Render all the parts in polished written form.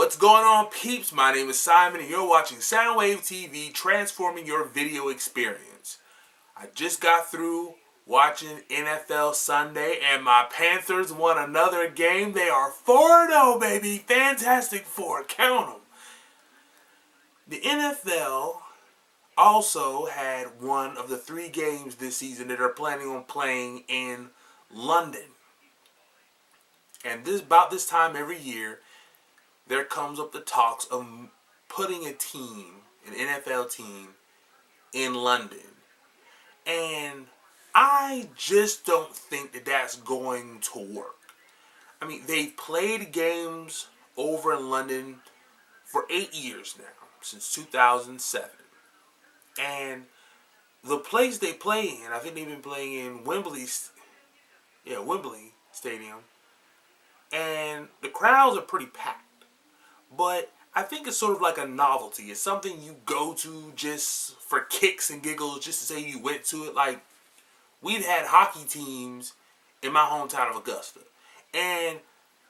What's going on, peeps? My name is Simon and you're watching Soundwave TV, transforming your video experience. I just got through watching NFL Sunday and my Panthers won another game. They are 4-0, baby. Fantastic Four. Count them. The NFL also had one of the 3 games this season that are planning on playing in London. And about this time every year, there comes up the talks of putting a team, an NFL team, in London. And I just don't think that that's going to work. I mean, they've played games over in London for 8 years now, since 2007. And the place they play in, I think they've been playing in Wembley Stadium. And the crowds are pretty packed. But I think it's sort of like a novelty. It's something you go to just for kicks and giggles, just to say you went to it. Like, we've had hockey teams in my hometown of Augusta. And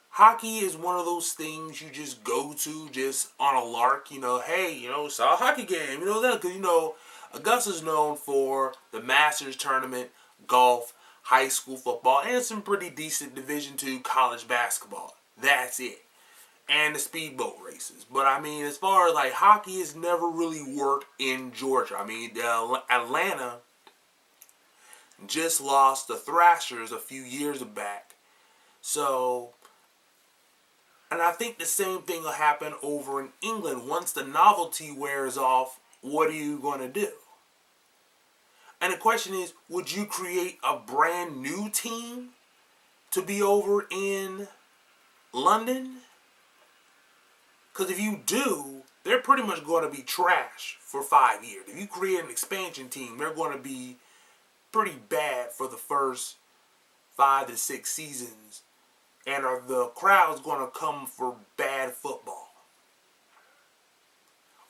hockey is one of those things you just go to just on a lark. Hey, saw a hockey game. Because, Augusta's known for the Masters tournament, golf, high school football, and some pretty decent Division II college basketball. That's it. And the speedboat races. But I mean, as far as like hockey, has never really worked in Georgia. I mean, Atlanta just lost the Thrashers a few years back. So, and I think the same thing will happen over in England. Once the novelty wears off, what are you going to do? And the question is, would you create a brand new team to be over in London? Because if you do, they're pretty much going to be trash for 5 years. If you create an expansion team, they're going to be pretty bad for the first 5 to 6 seasons. And are the crowd's going to come for bad football?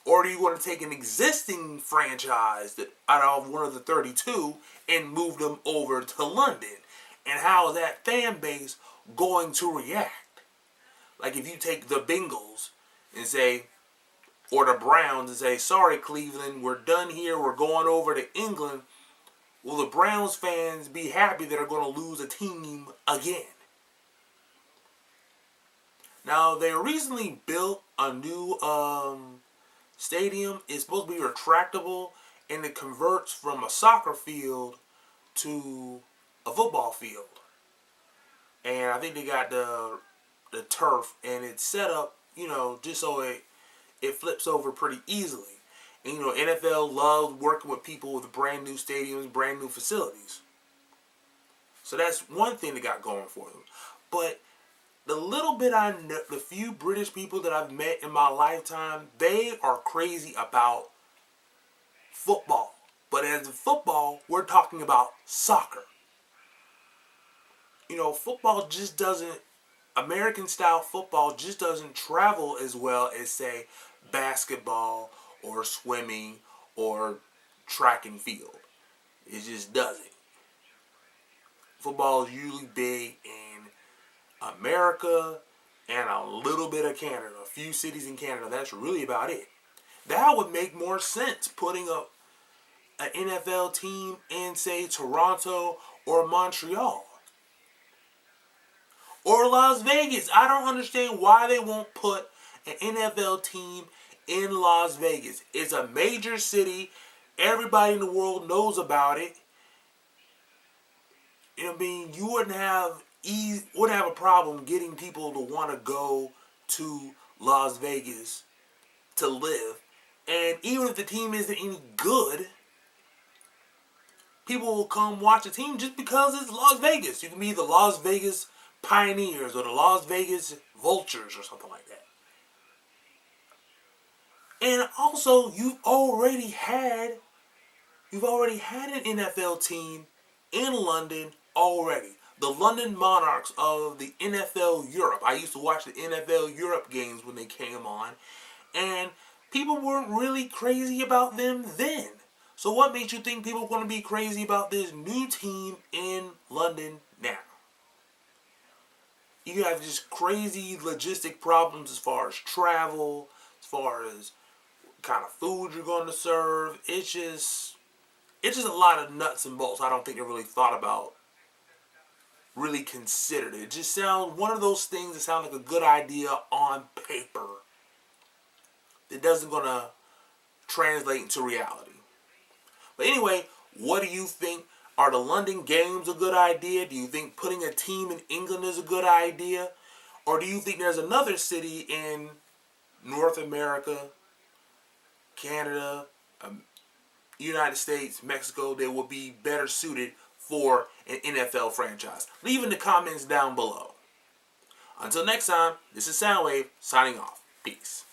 Or are you going to take an existing franchise that out of one of the 32 and move them over to London? And how is that fan base going to react? Like if you take the Bengals and say, or the Browns and say, sorry Cleveland, we're done here, we're going over to England. Will the Browns fans be happy that they're going to lose a team again? Now, they recently built a new stadium. It's supposed to be retractable, and it converts from a soccer field to a football field. And I think they got the turf, and it's set up, just so it flips over pretty easily. And, NFL loves working with people with brand new stadiums, brand new facilities. So that's one thing they got going for them. But the little bit I know, the few British people that I've met in my lifetime, they are crazy about football. But as a football, we're talking about soccer. Football just doesn't, American style football just doesn't travel as well as, say, basketball or swimming or track and field. It just doesn't. Football is usually big in America and a little bit of Canada. A few cities in Canada. That's really about it. That would make more sense, putting up an NFL team in, say, Toronto or Montreal. Or Las Vegas. I don't understand why they won't put an NFL team in Las Vegas. It's a major city. Everybody in the world knows about it. You wouldn't have a problem getting people to want to go to Las Vegas to live. And even if the team isn't any good, people will come watch the team just because it's Las Vegas. You can be the Las Vegas Pioneers or the Las Vegas Vultures or something like that. And also, you've already had an NFL team in London already. The London Monarchs of the NFL Europe. I used to watch the NFL Europe games when they came on, and people weren't really crazy about them then. So what makes you think people are going to be crazy about this new team in London now? You have just crazy logistic problems as far as travel, as far as kind of food you're going to serve. It's just a lot of nuts and bolts. I don't think they really thought about, really considered it. It just sounds one of those things that sound like a good idea on paper. It doesn't gonna translate into reality. But anyway, what do you think? Are the London Games a good idea? Do you think putting a team in England is a good idea? Or do you think there's another city in North America, Canada, United States, Mexico that would be better suited for an NFL franchise? Leave in the comments down below. Until next time, this is Soundwave signing off. Peace.